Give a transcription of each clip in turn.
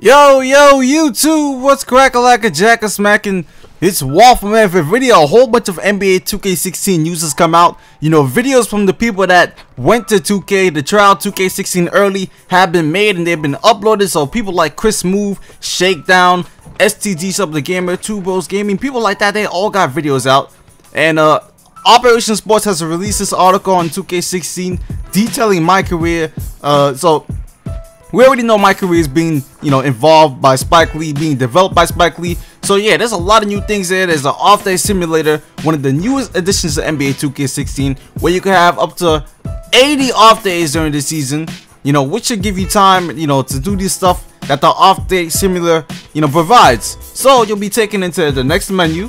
Yo, YouTube, what's crack-a-lack-a-jack smacking? It's Waffle Man for video. A whole bunch of NBA 2K16 users come out. You know, videos from the people that went to 2K, the trial 2K16 early, have been made and they've been uploaded. So people like Chris Move, Shakedown, STG Sub the Gamer, Two Bros Gaming, people like that, they all got videos out. And Operation Sports has released this article on 2K16 detailing MyCareer. So we already know MyCareer is being, involved by Spike Lee, being developed by Spike Lee. So yeah, there's a lot of new things there. There's an off-day simulator, one of the newest additions to NBA 2K16, where you can have up to 80 off days during the season, which should give you time, to do this stuff that the off-day simulator, provides. So you'll be taken into the next menu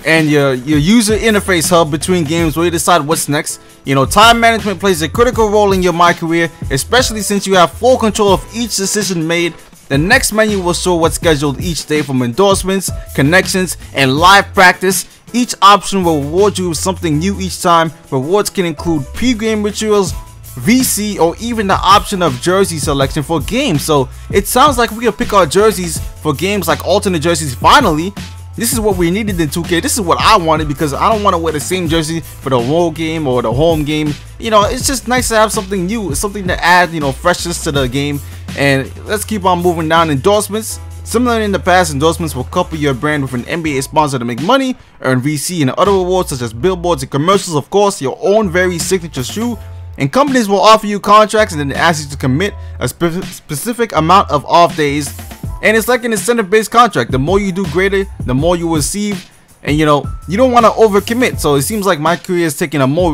and your user interface hub between games where you decide what's next. Time management plays a critical role in your MyCareer, especially since you have full control of each decision made. The next menu will show what's scheduled each day, from endorsements, connections, and live practice. Each option will reward you with something new each time. Rewards can include pre-game rituals, VC, or even the option of jersey selection for games. So it sounds like we can pick our jerseys for games, like alternate jerseys. Finally, this is what we needed in 2K. This is what I wanted, because I don't want to wear the same jersey for the road game or the home game. It's just nice to have something new, something to add, freshness to the game. And let's keep on moving down. Endorsements. Similar in the past, endorsements will couple your brand with an NBA sponsor to make money, earn VC, and other rewards such as billboards and commercials. Of course, your own very signature shoe. And companies will offer you contracts and then ask you to commit a specific amount of off days. And it's like an incentive-based contract. The more you do greater, the more you receive. And you don't want to overcommit. So it seems like MyCareer is taking a more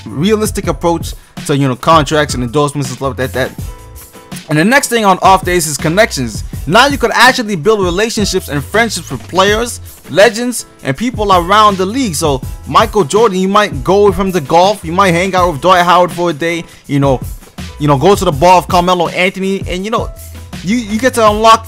realistic approach to contracts and endorsements and stuff like that. And the next thing on off days is connections. Now you could actually build relationships and friendships with players, legends, and people around the league. So Michael Jordan, you might go with him to golf. You might hang out with Dwight Howard for a day. Go to the bar of Carmelo Anthony, and you get to unlock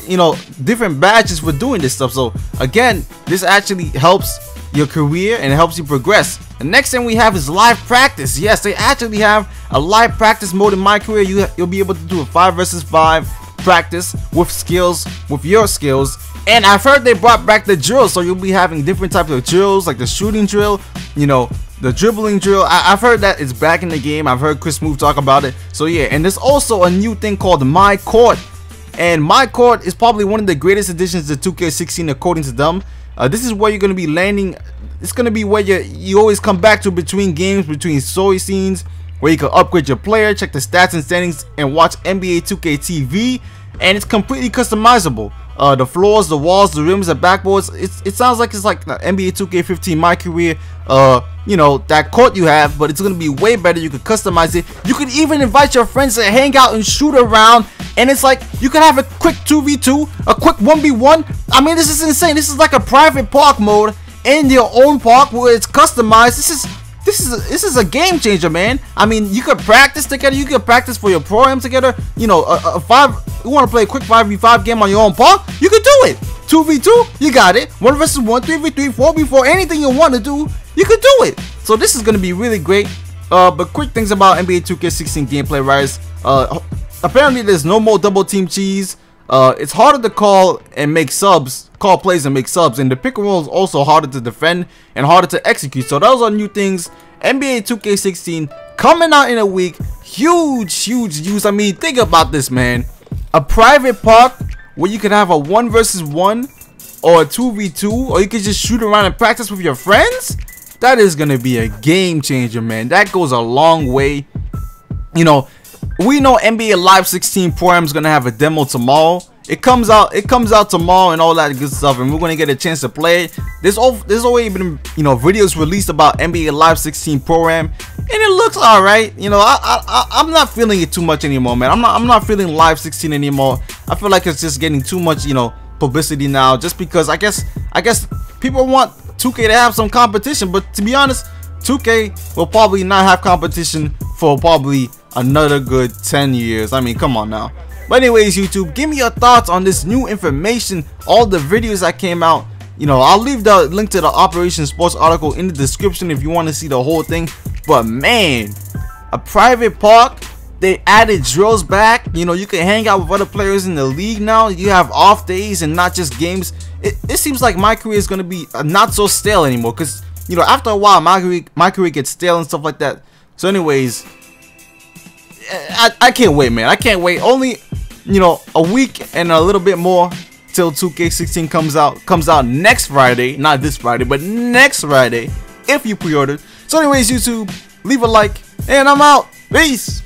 different badges for doing this stuff. So again, this actually helps your career and it helps you progress. The next thing we have is live practice. Yes, they actually have a live practice mode in MyCareer. You'll be able to do a 5 versus 5 practice with your skills. And I've heard they brought back the drills, so you'll be having different types of drills, like the shooting drill, the dribbling drill. I've heard that it's back in the game. I've heard Chris Move talk about it. So yeah, and there's also a new thing called MyCourt. And MyCourt is probably one of the greatest additions to 2K16 according to them. This is where you're going to be landing. It's going to be where you always come back to between games, between story scenes, where you can upgrade your player, check the stats and standings, and watch NBA 2K TV. And it's completely customizable. The floors, the walls, the rims, the backboards. It sounds like it's like the NBA 2K15 MyCareer. That court you have, but it's going to be way better. You can customize it. You can even invite your friends to hang out and shoot around. And it's like you can have a quick 2v2, a quick 1v1. I mean, this is insane. This is like a private park mode in your own park where it's customized. This is a game changer, man. I mean, you could practice together. You could practice for your program together. You want to play a quick 5v5 game on your own park? You could do it. 2v2, you got it. 1 versus 1, 3v3, 4v4, anything you want to do, you could do it. So this is going to be really great. But quick things about NBA 2K16 gameplay, rise. Apparently there's no more double team cheese. It's harder to call plays and make subs, and the pick and roll is also harder to defend and harder to execute. So those are new things. NBA 2K16 coming out in a week. Huge news. I mean, think about this, man. A private park where you can have a 1 versus 1 or a 2v2, or you can just shoot around and practice with your friends. That is gonna be a game changer, man. That goes a long way. We know NBA Live 16 program is gonna have a demo tomorrow. It comes out tomorrow and all that good stuff, and we're gonna get a chance to play it. There's already been videos released about NBA Live 16 program, and it looks alright. I'm not feeling it too much anymore, man. I'm not feeling Live 16 anymore. I feel like it's just getting too much publicity now, just because I guess people want 2K to have some competition, but to be honest, 2K will probably not have competition for probably another good 10 years. I mean, come on now. But anyways, YouTube, give me your thoughts on this new information, all the videos that came out. I'll leave the link to the Operation Sports article in the description if you want to see the whole thing. But man, a private park They added drills back. You know, you can hang out with other players in the league now. You have off days and not just games. It seems like MyCareer is gonna be not so stale anymore, because you know, after a while MyCareer gets stale and stuff like that. So anyways, I can't wait, man. I can't wait. Only, you know, a week and a little bit more till 2K16 comes out next Friday. Not this Friday, but next Friday if you pre-ordered. So anyways, YouTube, leave a like and I'm out. Peace.